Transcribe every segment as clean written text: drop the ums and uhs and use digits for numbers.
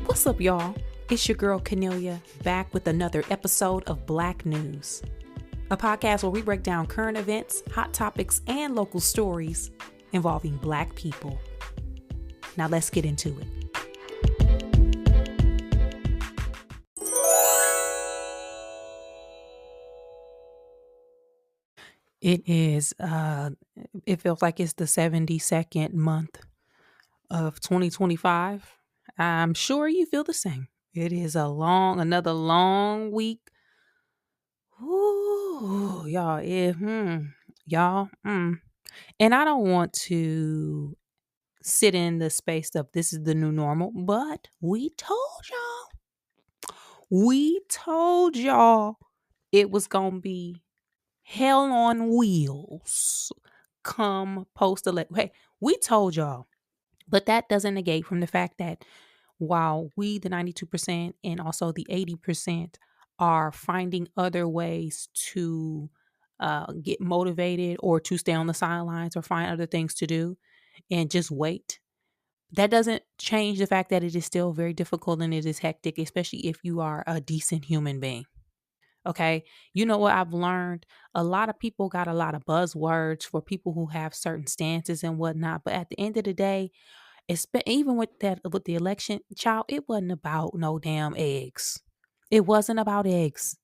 What's up, y'all? It's your girl Cornelia back with another episode of Black News, a podcast where we break down current events, hot topics, and local stories involving Black people. Now let's get into it. It feels like it's the 72nd month of 2025. I'm sure you feel the same. It is another long week. Ooh, y'all, y'all, And I don't want to sit in the space of this is the new normal, but we told y'all it was going to be hell on wheels come post elect. Hey, we told y'all, but that doesn't negate from the fact that while we, the 92% and also the 80%, are finding other ways to get motivated or to stay on the sidelines or find other things to do and just wait. That doesn't change the fact that it is still very difficult and it is hectic, especially if you are a decent human being. Okay. You know what I've learned? A lot of people got a lot of buzzwords for people who have certain stances and whatnot. But at the end of the day, even with the election, child, it wasn't about no damn eggs. It wasn't about eggs.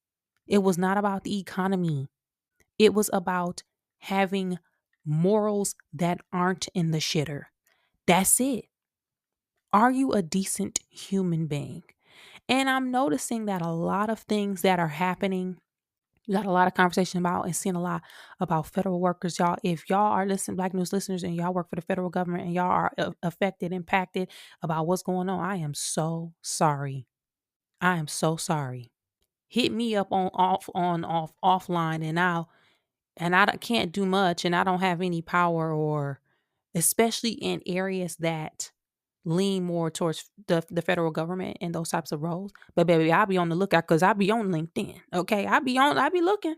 It was not about the economy. It was about having morals that aren't in the shitter. That's it. Are you a decent human being? And I'm noticing that a lot of things that are happening, you got a lot of conversation about and seeing a lot about federal workers, y'all. If y'all are listening, Black News listeners, and y'all work for the federal government and y'all are affected, impacted about what's going on, I am so sorry. I am so sorry. Hit me up offline, and I can't do much, and I don't have any power, or especially in areas that lean more towards the federal government and those types of roles. But baby, I'll be on the lookout because I'll be on LinkedIn. Okay. I'll be looking.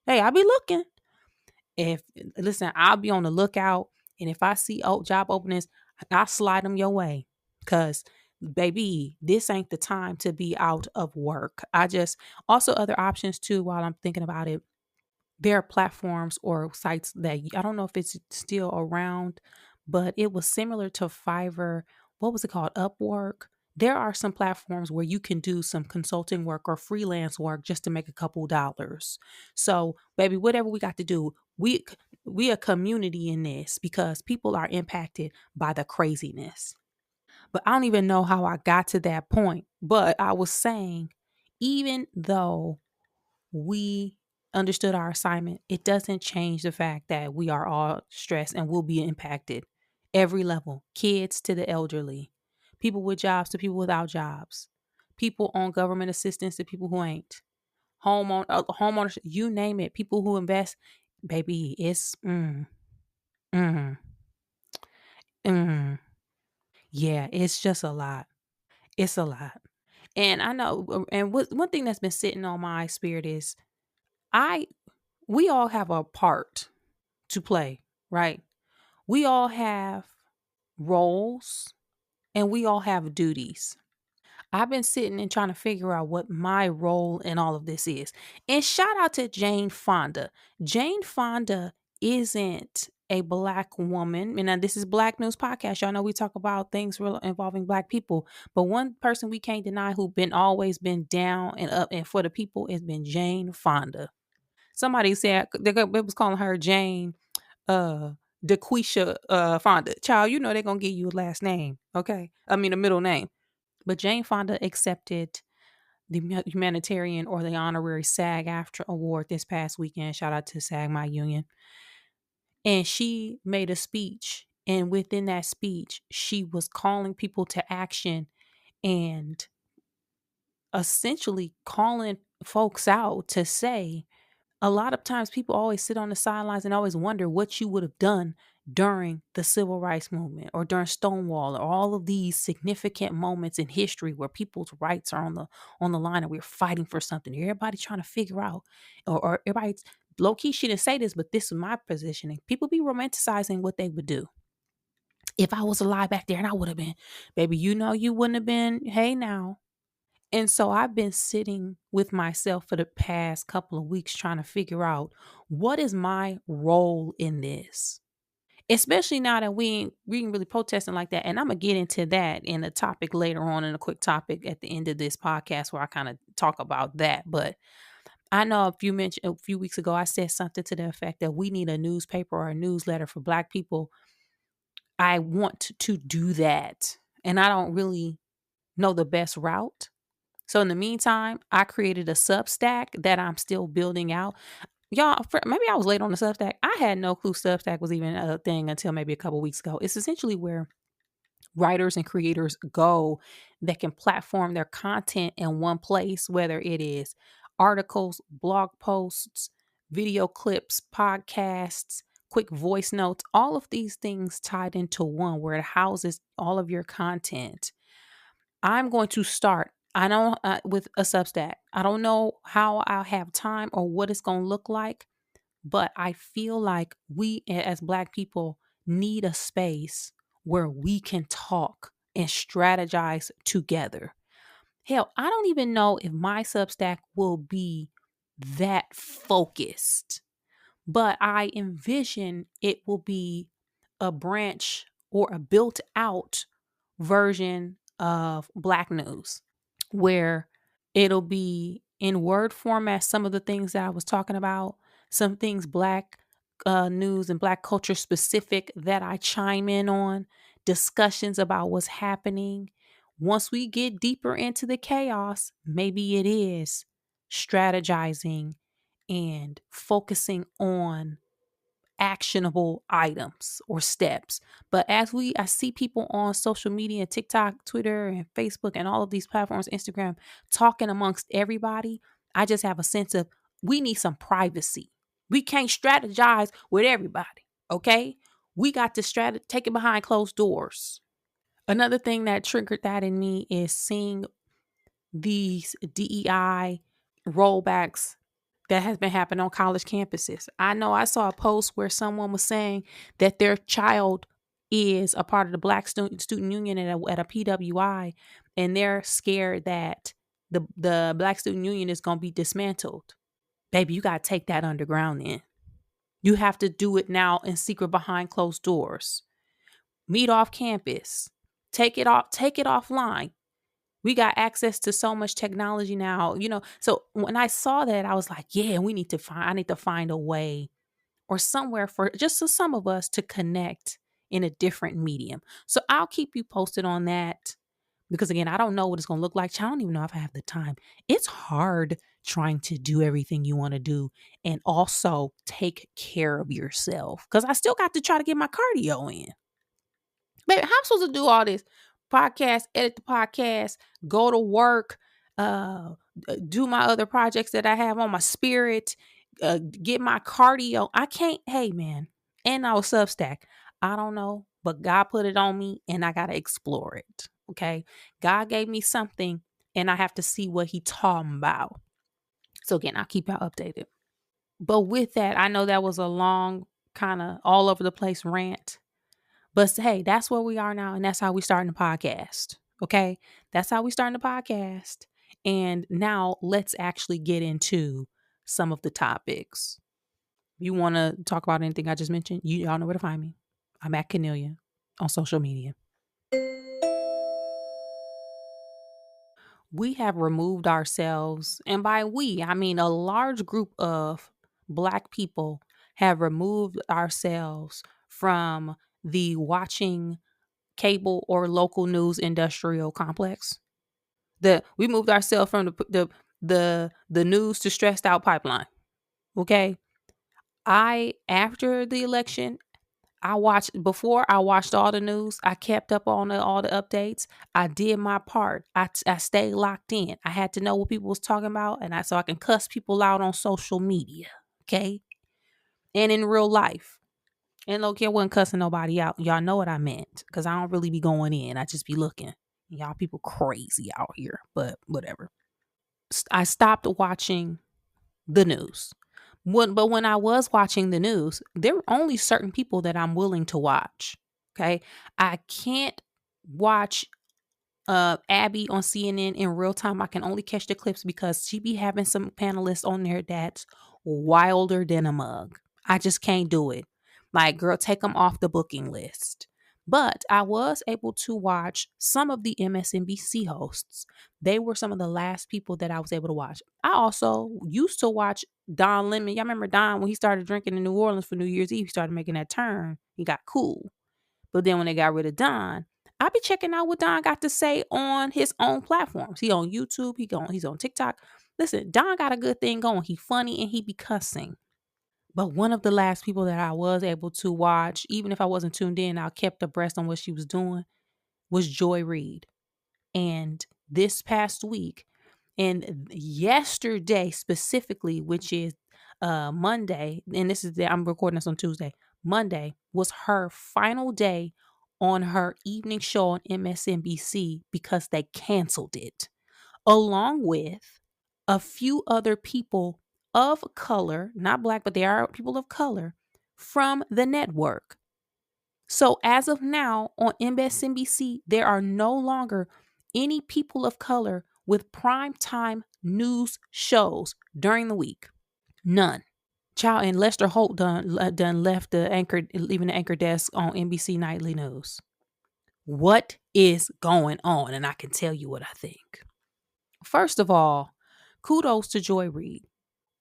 Hey, I'll be looking. If listen, I'll be on the lookout. And if I see job openings, I'll slide them your way. Cause baby, this ain't the time to be out of work. I just also other options too while I'm thinking about it. There are platforms or sites that I don't know if it's still around, but it was similar to Fiverr. What was it called? Upwork. There are some platforms where you can do some consulting work or freelance work just to make a couple dollars. So, baby, whatever we got to do, we a community in this because people are impacted by the craziness. But I don't even know how I got to that point. But I was saying, even though we understood our assignment, it doesn't change the fact that we are all stressed and will be impacted. Every level, kids to the elderly, people with jobs to people without jobs, people on government assistance to people who ain't, homeowners, you name it, people who invest. Baby, it's mm, mm. Yeah, it's just a lot. It's a lot. And I know, and one thing that's been sitting on my spirit is I we all have a part to play, right? We all have roles and we all have duties. I've been sitting and trying to figure out what my role in all of this is. And shout out to Jane Fonda. Jane Fonda isn't a Black woman. And now this is Black News Podcast. Y'all know we talk about things involving Black people. But one person we can't deny who been always been down and up and for the people has been Jane Fonda. Somebody said it was calling her Jane uh DeQuisha Fonda. Child, you know they're gonna give you a last name, okay? I mean a middle name. But Jane Fonda accepted the humanitarian or the honorary SAG-AFTRA award this past weekend. Shout out to SAG, my union. And she made a speech. And within that speech, she was calling people to action and essentially calling folks out to say a lot of times people always sit on the sidelines and always wonder what you would have done during the civil rights movement or during Stonewall or all of these significant moments in history where people's rights are on the line and we're fighting for something. Everybody's trying to figure out, or everybody's low key. She didn't say this, but this is my positioning. People be romanticizing what they would do. If I was alive back there and I would have been, baby, you wouldn't have been, hey now. And so I've been sitting with myself for the past couple of weeks trying to figure out what is my role in this. Especially now that we ain't really protesting like that. And I'm gonna get into that in a topic later on, in a quick topic at the end of this podcast where I kind of talk about that. But I know a few weeks ago I said something to the effect that we need a newspaper or a newsletter for Black people. I want to do that. And I don't really know the best route. So in the meantime, I created a Substack that I'm still building out. Y'all, maybe I was late on the Substack. I had no clue Substack was even a thing until maybe a couple weeks ago. It's essentially where writers and creators go that can platform their content in one place, whether it is articles, blog posts, video clips, podcasts, quick voice notes, all of these things tied into one where it houses all of your content. I'm going to start. I know with a Substack. I don't know how I'll have time or what it's going to look like, but I feel like we as Black people need a space where we can talk and strategize together. Hell, I don't even know if my Substack will be that focused, but I envision it will be a branch or a built out version of Black news where it'll be in word format, some of the things that I was talking about, some things Black news and Black culture specific that I chime in on, discussions about what's happening. Once we get deeper into the chaos, maybe it is strategizing and focusing on actionable items or steps. But I see people on social media, TikTok, Twitter, and Facebook, and all of these platforms, Instagram, talking amongst everybody. I just have a sense of we need some privacy. We can't strategize with everybody. Okay. We got to take it behind closed doors. Another thing that triggered that in me is seeing these DEI rollbacks that has been happening on college campuses. I know I saw a post where someone was saying that their child is a part of the Black Student Union at a PWI, and they're scared that the Black Student Union is going to be dismantled. Baby, you got to take that underground in. You have to do it now in secret behind closed doors. Meet off campus. Take it offline. We got access to so much technology now. So when I saw that, I was like, yeah, I need to find a way or somewhere for just so some of us to connect in a different medium. So I'll keep you posted on that because again, I don't know what it's going to look like. I don't even know if I have the time. It's hard trying to do everything you want to do and also take care of yourself because I still got to try to get my cardio in. Baby, how am I supposed to do all this? Podcast, edit the podcast, go to work, do my other projects that I have on my spirit, get my cardio. I can't, hey man, and I was Substack. I don't know, but God put it on me and I got to explore it. Okay. God gave me something and I have to see what he talking about. So again, I'll keep y'all updated. But with that, I know that was a long kind of all over the place rant. But hey, that's where we are now, and that's how we starting the podcast. Okay, that's how we starting the podcast. And now let's actually get into some of the topics. You want to talk about anything I just mentioned? Y'all know where to find me. I'm at Cornelia on social media. We have removed ourselves, and by we, I mean a large group of Black people have removed ourselves from the watching cable or local news industrial complex. We moved ourselves from the news to stressed out pipeline. Okay. After the election, I watched all the news. I kept up on all the updates. I did my part. I stayed locked in. I had to know what people was talking about so I can cuss people out on social media. Okay. And in real life. And look, I wasn't cussing nobody out. Y'all know what I meant. Because I don't really be going in. I just be looking. Y'all people crazy out here. But whatever. I stopped watching the news. But when I was watching the news, there were only certain people that I'm willing to watch. Okay. I can't watch Abby on CNN in real time. I can only catch the clips because she be having some panelists on there that's wilder than a mug. I just can't do it. Like, girl, take them off the booking list. But I was able to watch some of the MSNBC hosts. They were some of the last people that I was able to watch. I also used to watch Don Lemon. Y'all remember Don when he started drinking in New Orleans for New Year's Eve? He started making that turn. He got cool. But then when they got rid of Don, I be checking out what Don got to say on his own platforms. He on YouTube, he's on TikTok. Listen, Don got a good thing going. He funny and he be cussing. But one of the last people that I was able to watch, even if I wasn't tuned in, I kept abreast on what she was doing, was Joy Reid. And this past week, and yesterday specifically, which is Monday, and I'm recording this on Tuesday. Monday was her final day on her evening show on MSNBC because they canceled it, along with a few other people of color, not black, but they are people of color from the network. So as of now on MSNBC, there are no longer any people of color with primetime news shows during the week. None. Child, and Lester Holt done left leaving the anchor desk on NBC Nightly News. What is going on? And I can tell you what I think. First of all, kudos to Joy Reid.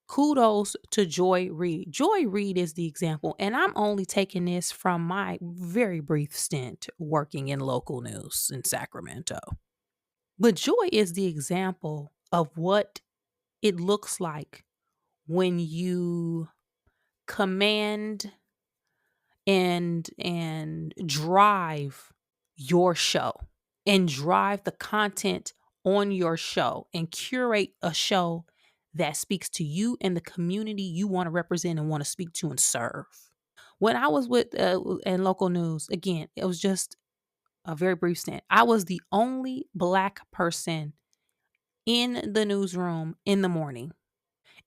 Kudos to Joy Reid. Joy Reid is the example, and I'm only taking this from my very brief stint working in local news in Sacramento. But Joy is the example of what it looks like when you command and drive your show and drive the content on your show and curate a show that speaks to you and the community you want to represent and want to speak to and serve. When I was with in local news, again, it was just a very brief stint. I was the only Black person in the newsroom in the morning,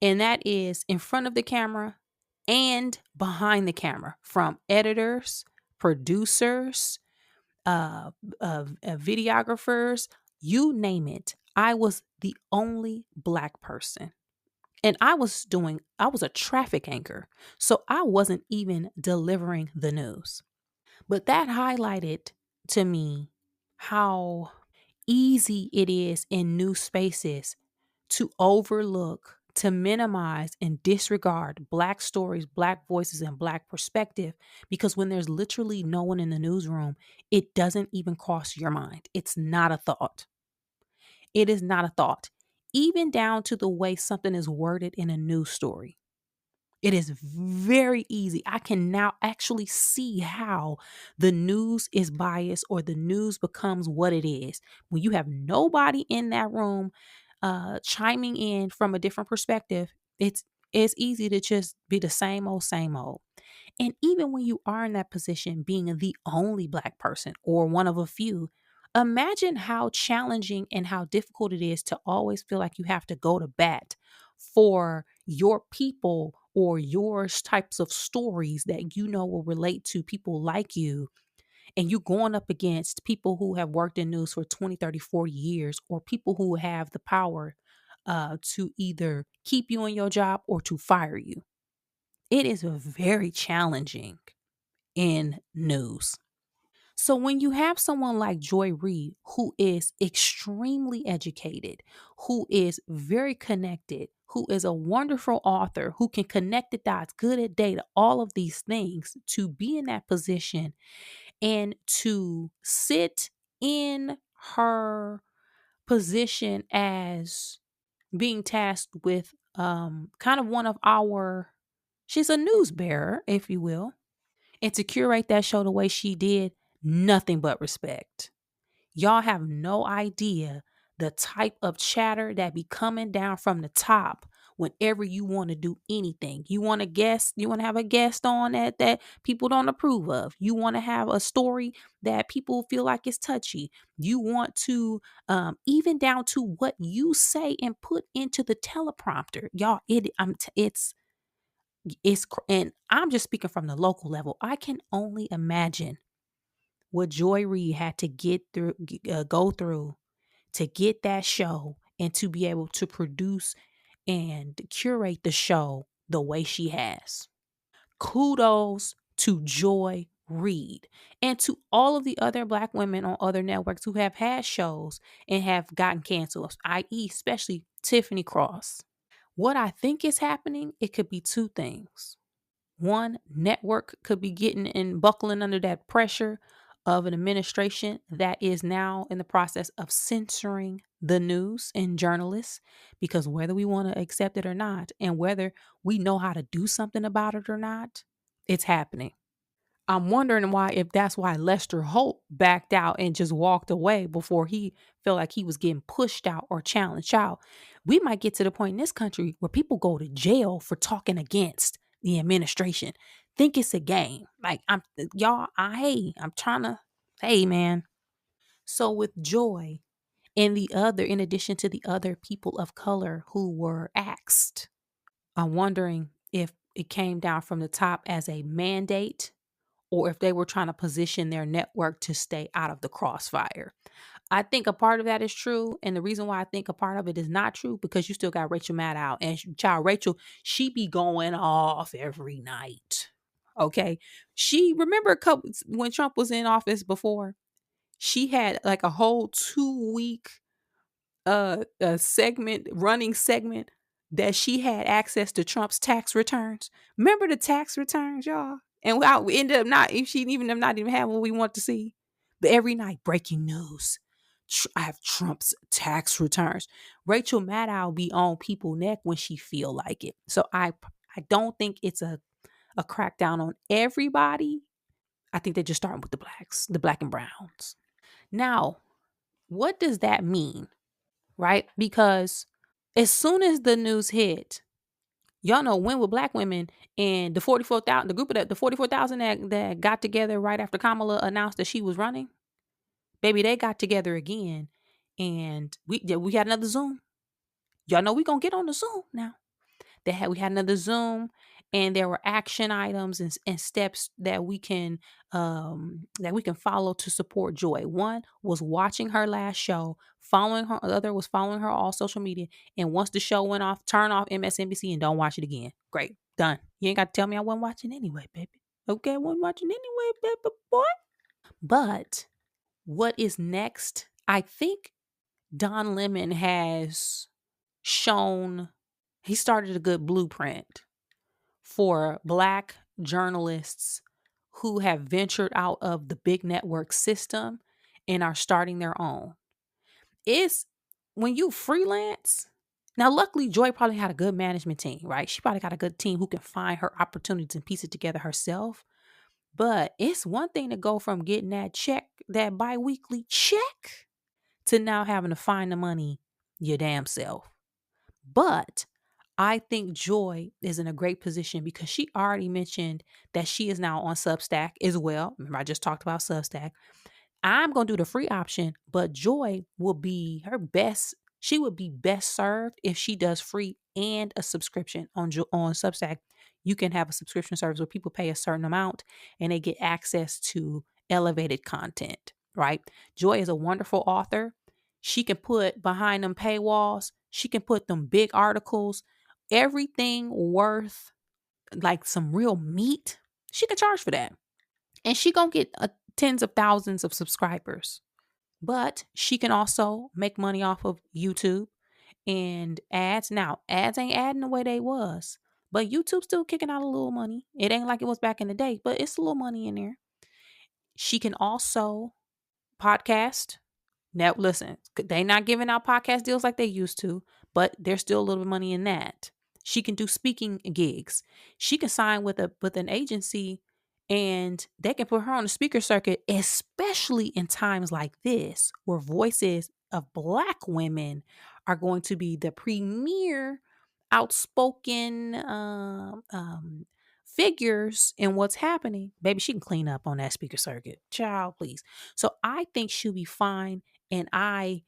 and that is in front of the camera and behind the camera, from editors, producers, videographers, you name it. I was the only Black person. And I was a traffic anchor. So I wasn't even delivering the news. But that highlighted to me how easy it is in new spaces to overlook, to minimize, and disregard Black stories, Black voices, and Black perspective. Because when there's literally no one in the newsroom, it doesn't even cross your mind. It's not a thought. It is not a thought. Even down to the way something is worded in a news story. It is very easy. I can now actually see how the news is biased or the news becomes what it is. When you have nobody in that room chiming in from a different perspective, it's easy to just be the same old, same old. And even when you are in that position, being the only Black person or one of a few, imagine how challenging and how difficult it is to always feel like you have to go to bat for your people or your types of stories that you know will relate to people like you. And you going up against people who have worked in news for 20, 30, 40 years, or people who have the power to either keep you in your job or to fire you. It is very challenging in news. So when you have someone like Joy Reid, who is extremely educated, who is very connected, who is a wonderful author, who can connect the dots, good at data, all of these things, to be in that position and to sit in her position as being tasked with kind of one of our, she's a news bearer, if you will, and to curate that show the way she did, nothing but respect. Y'all have no idea the type of chatter that be coming down from the top whenever you want to do anything. You want to guest, you want to have a guest on that people don't approve of. You want to have a story that people feel like is touchy. You want to even down to what you say and put into the teleprompter. Y'all, and I'm just speaking from the local level. I can only imagine what Joy Reid had to go through to get that show and to be able to produce and curate the show the way she has. Kudos to Joy Reid and to all of the other Black women on other networks who have had shows and have gotten canceled, i.e., especially Tiffany Cross. What I think is happening, it could be two things. One, network could be getting and buckling under that pressure of an administration that is now in the process of censoring the news and journalists, because whether we want to accept it or not, and whether we know how to do something about it or not, it's happening. I'm wondering why, if that's why Lester Holt backed out and just walked away before he felt like he was getting pushed out or challenged out. We might get to the point in this country where people go to jail for talking against the administration. Think it's a game. Like, I'm trying to, hey man. So with Joy and in addition to the other people of color who were axed, I'm wondering if it came down from the top as a mandate or if they were trying to position their network to stay out of the crossfire. I think a part of that is true. And the reason why I think a part of it is not true, because you still got Rachel Maddow. And child Rachel, she be going off every night. Okay. She, remember a couple, when Trump was in office before, she had like a whole 2 week a running segment that she had access to Trump's tax returns. Remember the tax returns, y'all? And we ended up not, if she even not even having what we want to see. But every night, breaking news. I have Trump's tax returns. Rachel Maddow be on people's neck when she feel like it. So I don't think it's a crackdown on everybody. I think they're just starting with the blacks, the black and browns. Now, what does that mean? Right? Because as soon as the news hit, y'all know when with black women and the 44,000, the group of the 44,000 that got together right after Kamala announced that she was running, baby, they got together again and we had another Zoom. Y'all know we gonna get on the Zoom now. We had another Zoom, and there were action items and steps that we can follow to support Joy. One was watching her last show, following her. The other was following her all social media. And once the show went off, turn off MSNBC and don't watch it again. Great, done. You ain't got to tell me I wasn't watching anyway, baby. Okay, I wasn't watching anyway, baby boy. But what is next? I think Don Lemon has shown, he started a good blueprint for black journalists who have ventured out of the big network system and are starting their own. It's when you freelance. Now, luckily, Joy probably had a good management team, right? She probably got a good team who can find her opportunities and piece it together herself. But it's one thing to go from getting that check, that biweekly check, to now having to find the money your damn self. But I think Joy is in a great position because she already mentioned that she is now on Substack as well. Remember, I just talked about Substack. I'm going to do the free option, but Joy will be her best. She would be best served if she does free and a subscription on Substack. You can have a subscription service where people pay a certain amount and they get access to elevated content, right? Joy is a wonderful author. She can put behind them paywalls. She can put them big articles, everything worth like some real meat. She can charge for that. And she gonna get tens of thousands of subscribers. But she can also make money off of YouTube and ads. Now, ads ain't adding the way they was, but YouTube's still kicking out a little money. It ain't like it was back in the day, but it's a little money in there. She can also podcast. Now, listen, they not giving out podcast deals like they used to, but there's still a little bit of money in that. She can do speaking gigs. She can sign with an agency and they can put her on the speaker circuit, especially in times like this where voices of black women are going to be the premier outspoken figures in what's happening. Baby, she can clean up on that speaker circuit. Child, please. So I think she'll be fine. And I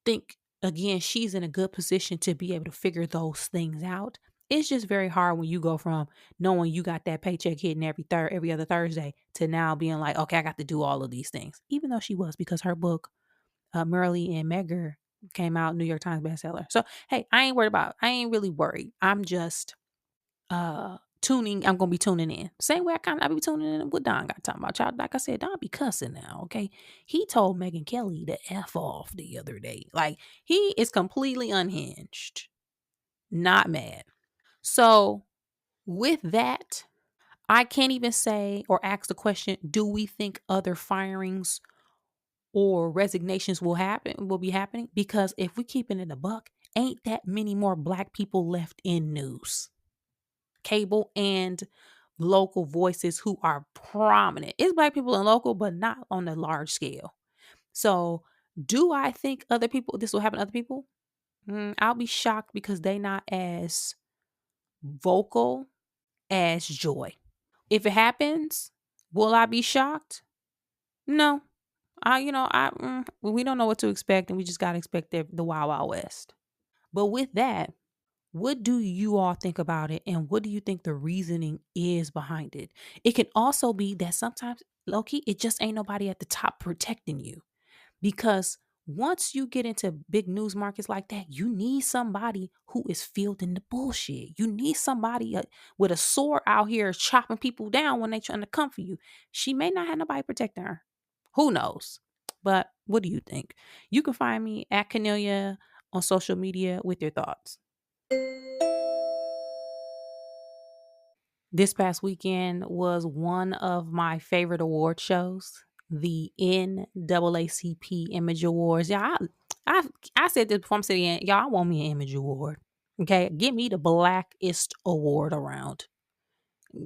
think, again, she's in a good position to be able to figure those things out. It's just very hard when you go from knowing you got that paycheck hitting every other Thursday to now being like, okay, I got to do all of these things. Even though she was, because her book, Merrily and Megger, came out New York Times bestseller. So hey, I ain't really worried. I'm just I'm gonna be tuning in. Same way I be tuning in what Don got talking about. Y'all, like I said, Don be cussing now, okay? He told Megan Kelly to F off the other day. Like, he is completely unhinged, not mad. So with that, I can't even say or ask the question, do we think other firings or resignations will be happening? Because if we keep it in the buck, ain't that many more black people left in news, cable, and local voices who are prominent. It's black people in local, but not on a large scale. So do I think this will happen to other people? I'll be shocked because they not as vocal as Joy. If it happens, will I be shocked? No. We don't know what to expect, and we just got to expect the Wild Wild West. But with that, what do you all think about it? And what do you think the reasoning is behind it? It can also be that sometimes, Loki, it just ain't nobody at the top protecting you. Because once you get into big news markets like that, you need somebody who is fielding the bullshit. You need somebody with a sword out here chopping people down when they trying to come for you. She may not have nobody protecting her. Who knows? But what do you think? You can find me at Cornelia on social media with your thoughts. This past weekend was one of my favorite award shows, the NAACP Image Awards. I said this before. I'm saying, y'all, I want me an Image Award. Okay, give me the blackest award around.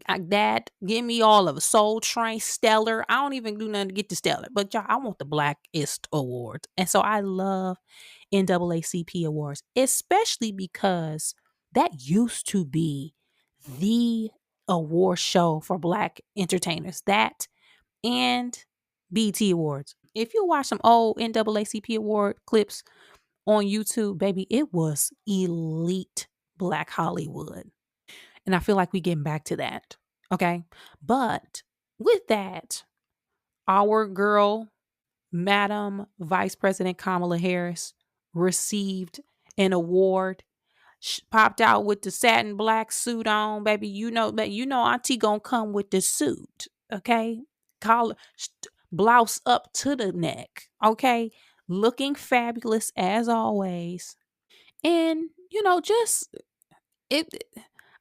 Give me all of it. Soul Train, Stellar. I don't even do nothing to get to Stellar, but y'all, I want the blackest award. And so I love NAACP awards, especially because that used to be the award show for black entertainers. That and BET Awards. If you watch some old NAACP award clips on YouTube, baby, it was elite black Hollywood. And I feel like we getting back to that. Okay. But with that, our girl, Madam Vice President Kamala Harris, received an award. Popped out with the satin black suit on, baby. Auntie gonna come with the suit. Okay. Collar, blouse up to the neck. Okay. Looking fabulous as always. And, just it.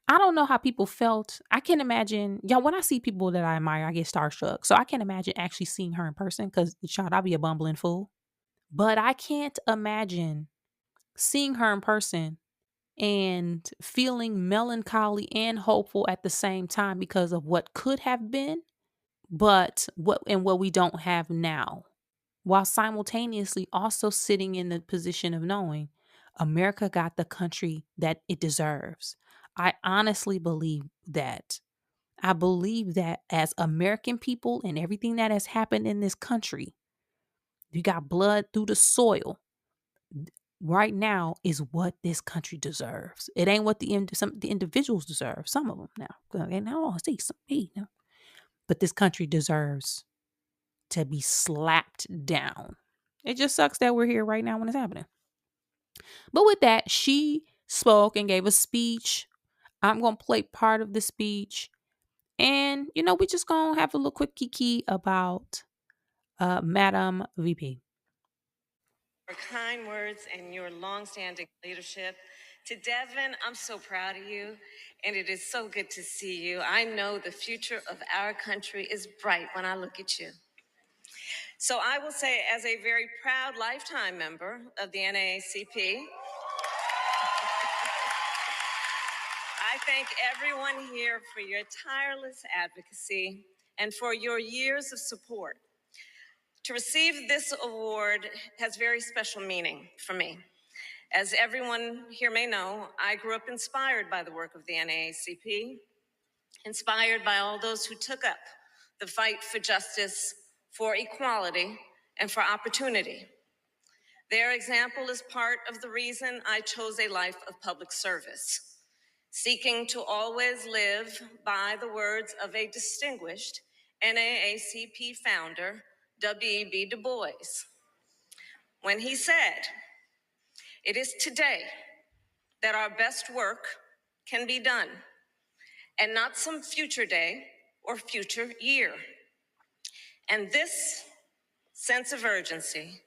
I don't know how people felt. I can't imagine, y'all, when I see people that I admire, I get starstruck. So I can't imagine actually seeing her in person because, child, I'll be a bumbling fool. But I can't imagine seeing her in person and feeling melancholy and hopeful at the same time because of what could have been, but what we don't have now, while simultaneously also sitting in the position of knowing America got the country that it deserves. I honestly believe that. I believe that as American people and everything that has happened in this country, you got blood through the soil. Right now is what this country deserves. It ain't what the individuals deserve. Some of them now. And now see some no. But this country deserves to be slapped down. It just sucks that we're here right now when it's happening. But with that, she spoke and gave a speech. I'm going to play part of the speech. And, we just going to have a little quick kiki about Madam VP. Your kind words and your longstanding leadership. To Devin, I'm so proud of you, and it is so good to see you. I know the future of our country is bright when I look at you. So I will say, as a very proud lifetime member of the NAACP, I thank everyone here for your tireless advocacy and for your years of support. To receive this award has very special meaning for me. As everyone here may know, I grew up inspired by the work of the NAACP, inspired by all those who took up the fight for justice, for equality, and for opportunity. Their example is part of the reason I chose a life of public service. seeking to always live by the words of a distinguished NAACP founder, W.E.B. Du Bois, when he said, "It is today that our best work can be done, and not some future day or future year." And this sense of urgency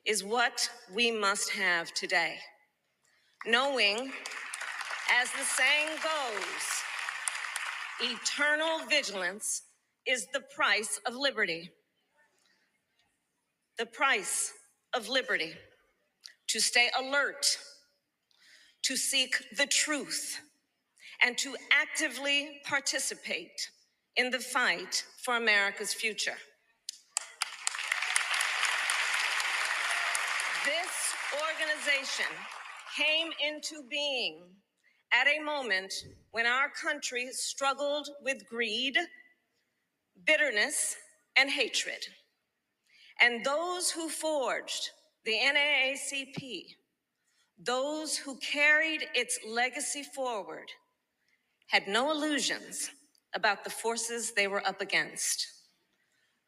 is what we must have today, knowing, as the saying goes, eternal vigilance is the price of liberty. The price of liberty. To stay alert, to seek the truth, and to actively participate in the fight for America's future. This organization came into being at a moment when our country struggled with greed, bitterness, and hatred. And those who forged the NAACP, those who carried its legacy forward, had no illusions about the forces they were up against.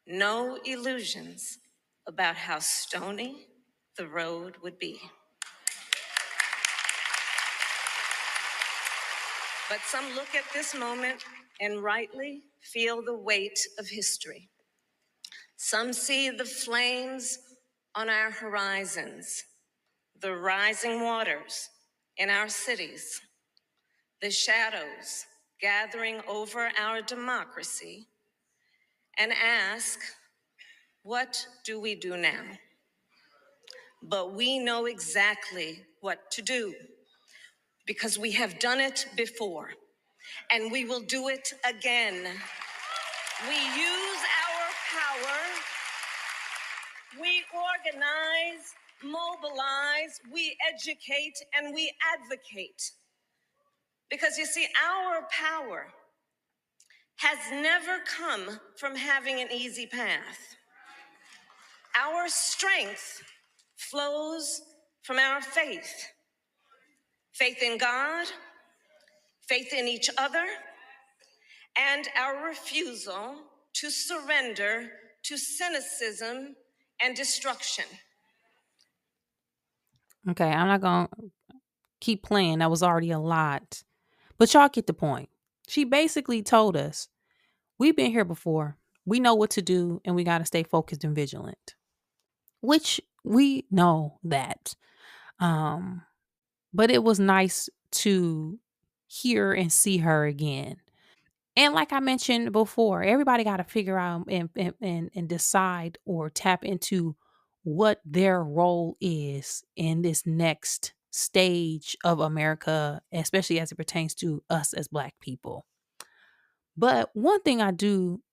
No illusions about how stony the road would be. But some look at this moment and rightly feel the weight of history. Some see the flames on our horizons, the rising waters in our cities, the shadows gathering over our democracy, and ask, what do we do now? But we know exactly what to do because we have done it before and we will do it again. We use our power, we organize, mobilize, we educate, and we advocate. Because you see, our power has never come from having an easy path. Our strength flows from our faith. Faith in God, faith in each other, and our refusal to surrender to cynicism and destruction. Okay, I'm not going to keep playing. That was already a lot. But y'all get the point. She basically told us, we've been here before. We know what to do and we got to stay focused and vigilant. Which we know that. Um but it was nice to hear and see her again. And like I mentioned before, everybody got to figure out and decide or tap into what their role is in this next stage of America, especially as it pertains to us as Black people. But one thing I do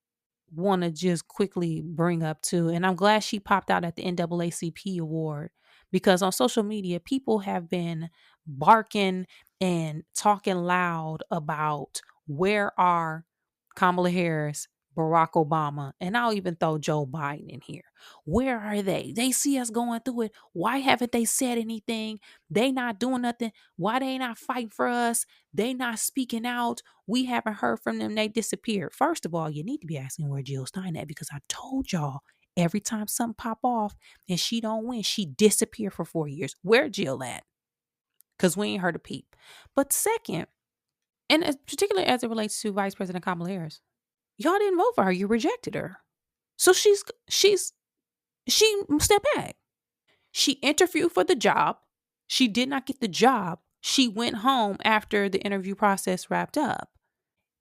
want to just quickly bring up too, and I'm glad she popped out at the NAACP award, because on social media, people have been barking and talking loud about where are Kamala Harris, Barack Obama, and I'll even throw Joe Biden in here. Where are they? They see us going through it. Why haven't they said anything? They not doing nothing. Why they not fighting for us? They not speaking out. We haven't heard from them. They disappeared. First of all, you need to be asking where Jill Stein at, because I told y'all every time something pop off and she don't win, she disappear for 4 years. Where Jill at? Because we ain't heard a peep. But second, and particularly as it relates to Vice President Kamala Harris, y'all didn't vote for her. You rejected her. So she stepped back. She interviewed for the job. She did not get the job. She went home after the interview process wrapped up.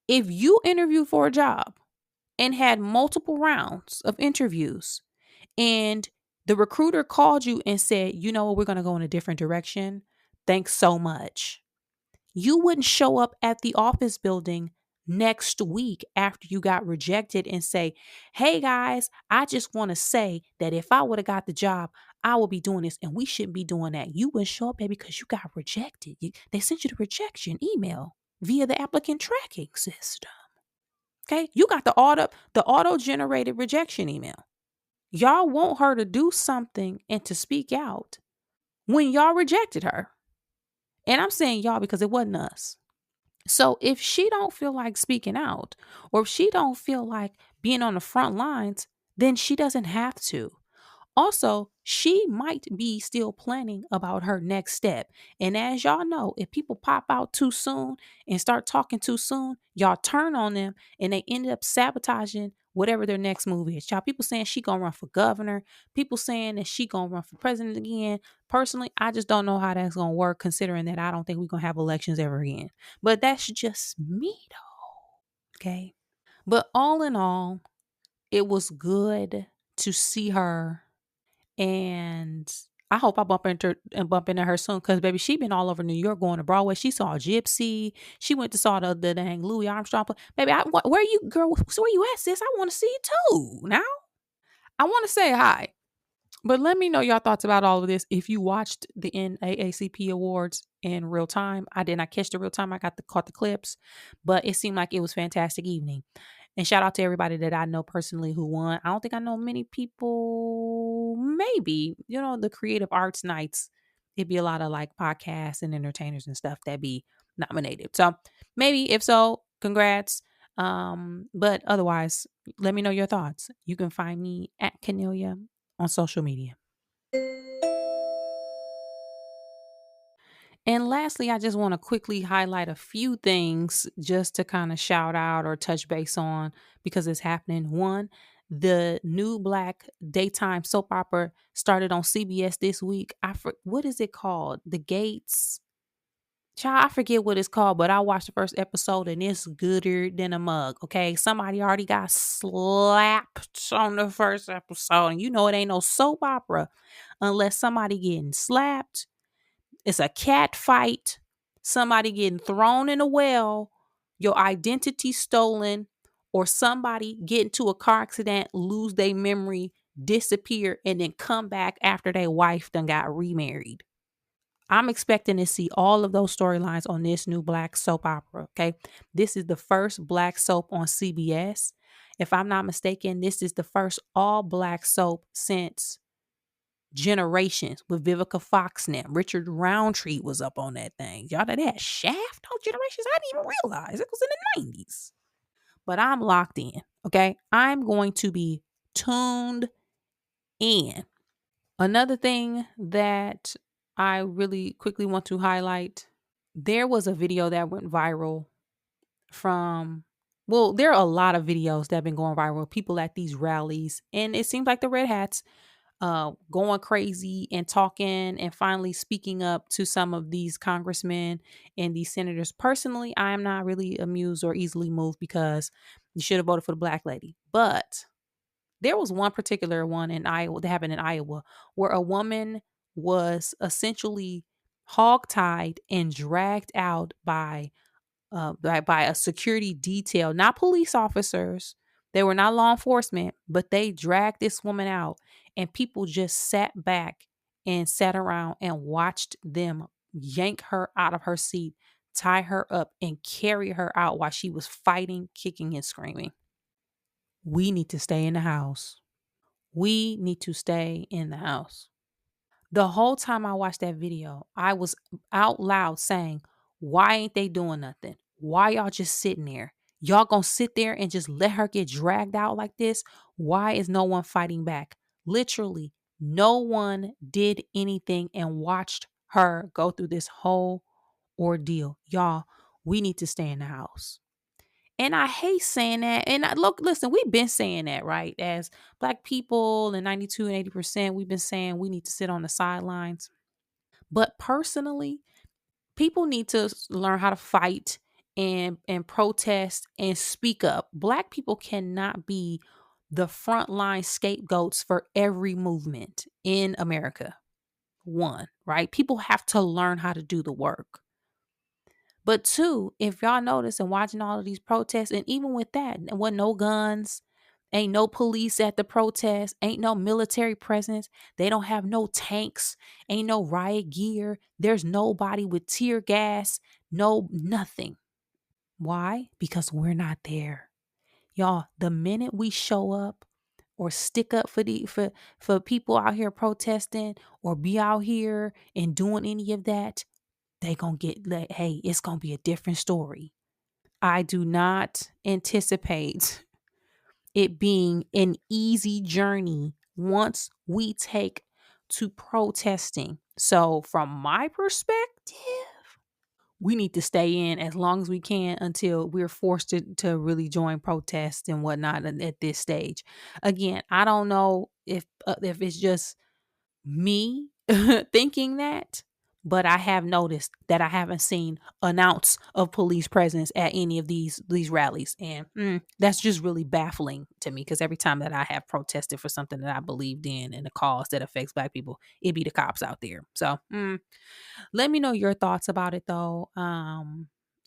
If you interview for a job and had multiple rounds of interviews and the recruiter called you and said, you know what, we're going to go in a different direction, thanks so much, you wouldn't show up at the office building next week after you got rejected and say, hey guys, I just want to say that if I would have got the job, I would be doing this and we shouldn't be doing that. You wouldn't show up there because you got rejected. They sent you the rejection email via the applicant tracking system. Okay, you got the auto-generated rejection email. Y'all want her to do something and to speak out when y'all rejected her. And I'm saying y'all because it wasn't us. So if she don't feel like speaking out, or if she don't feel like being on the front lines, then she doesn't have to. Also, she might be still planning about her next step. And as y'all know, if people pop out too soon and start talking too soon, y'all turn on them and they end up sabotaging whatever their next move is. Y'all, people saying she gonna run for governor, people saying that she gonna run for president again. Personally, I just don't know how that's gonna work, considering that I don't think we're gonna have elections ever again. But that's just me though. Okay. But all in all, it was good to see her, and I hope I bump into her soon, because baby, she been all over New York going to Broadway. She saw Gypsy. She went to saw the dang Louis Armstrong. Baby, where you girl? Where you at, sis? I want to see you too. Now I want to say hi. But let me know your thoughts about all of this. If you watched the NAACP Awards in real time, I did not catch the real time. I caught the clips, but it seemed like it was a fantastic evening. And shout out to everybody that I know personally who won. I don't think I know many people. Maybe, the creative arts nights, it'd be a lot of like podcasts and entertainers and stuff that be nominated. So maybe, if so, congrats. But otherwise, let me know your thoughts. You can find me at Canelia on social media. And lastly, I just want to quickly highlight a few things just to kind of shout out or touch base on, because it's happening. One, the new Black daytime soap opera started on CBS this week. What is it called? The Gates. Child, I forget what it's called, but I watched the first episode and it's gooder than a mug. Okay. Somebody already got slapped on the first episode. And it ain't no soap opera unless somebody getting slapped. It's a cat fight, somebody getting thrown in a well, your identity stolen, or somebody get into a car accident, lose their memory, disappear, and then come back after their wife done got remarried. I'm expecting to see all of those storylines on this new Black soap opera. Okay. This is the first Black soap on CBS. If I'm not mistaken, this is the first all Black soap since Generations with Vivica Fox now. Richard Roundtree was up on that thing. Y'all know that Shaft on Generations? I didn't even realize it was in the 90s. But I'm locked in. Okay. I'm going to be tuned in. Another thing that I really quickly want to highlight, there was a video that went viral from, well, there are a lot of videos that have been going viral. People at these rallies, and it seems like the Red Hats going crazy and talking and finally speaking up to some of these congressmen and these senators. Personally, I am not really amused or easily moved, because you should have voted for the Black lady. But there was one particular one in Iowa that happened in Iowa, where a woman was essentially hogtied and dragged out by a security detail, not police officers. They were not law enforcement, but they dragged this woman out, and people just sat back and sat around and watched them yank her out of her seat, tie her up, and carry her out while she was fighting, kicking, and screaming. We need to stay in the house. We need to stay in the house. The whole time I watched that video, I was out loud saying, why ain't they doing nothing? Why y'all just sitting there? Y'all gonna sit there and just let her get dragged out like this? Why is no one fighting back? Literally, no one did anything and watched her go through this whole ordeal. Y'all, we need to stay in the house. And I hate saying that. And listen, we've been saying that, right? As Black people in 92 and 80%, we've been saying we need to sit on the sidelines. But personally, people need to learn how to fight and protest and speak up. Black people cannot be the frontline scapegoats for every movement in America. One, right? People have to learn how to do the work. But two, if y'all notice and watching all of these protests, and even with that, there wasn't no guns, ain't no police at the protest, ain't no military presence, they don't have no tanks, ain't no riot gear, there's nobody with tear gas, no nothing. Why? Because we're not there. Y'all, the minute we show up or stick up for people out here protesting or be out here and doing any of that, they gonna get hey, it's gonna be a different story. I do not anticipate it being an easy journey once we take to protesting. So, from my perspective, we need to stay in as long as we can until we're forced to really join protests and whatnot at this stage. Again, I don't know if it's just me thinking that, but I have noticed that I haven't seen an ounce of police presence at any of these rallies, and that's just really baffling to me. Because every time that I have protested for something that I believed in and a cause that affects Black people, it be the cops out there. So let me know your thoughts about it though.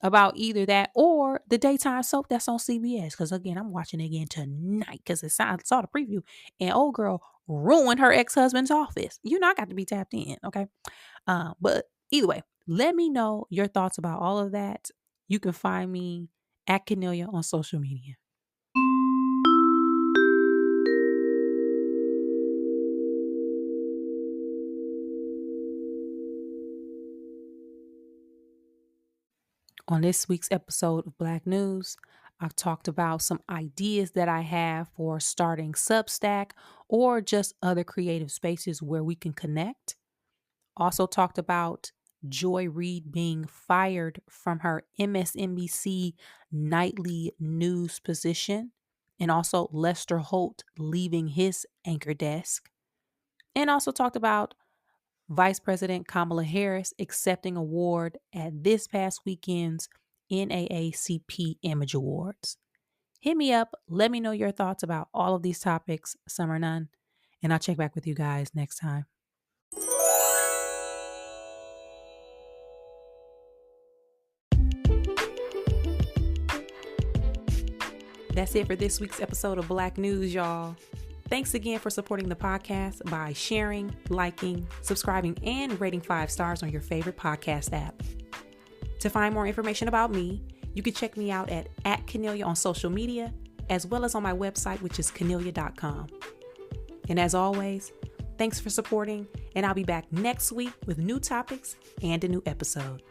About either that or the daytime soap that's on CBS. Because again, I'm watching it again tonight because I saw the preview and old girl ruined her ex-husband's office. You know, I got to be tapped in. Okay. But either way, let me know your thoughts about all of that. You can find me at Cornelia on social media. On this week's episode of Black News, I've talked about some ideas that I have for starting Substack or just other creative spaces where we can connect. Also talked about Joy Reid being fired from her MSNBC nightly news position, and also Lester Holt leaving his anchor desk. And also talked about Vice President Kamala Harris accepting award at this past weekend's NAACP Image Awards. Hit me up. Let me know your thoughts about all of these topics, some or none, and I'll check back with you guys next time. That's it for this week's episode of Black News, y'all. Thanks again for supporting the podcast by sharing, liking, subscribing, and rating 5 stars on your favorite podcast app. To find more information about me, you can check me out at Cornelia on social media, as well as on my website, which is cornelia.com. And as always, thanks for supporting, and I'll be back next week with new topics and a new episode.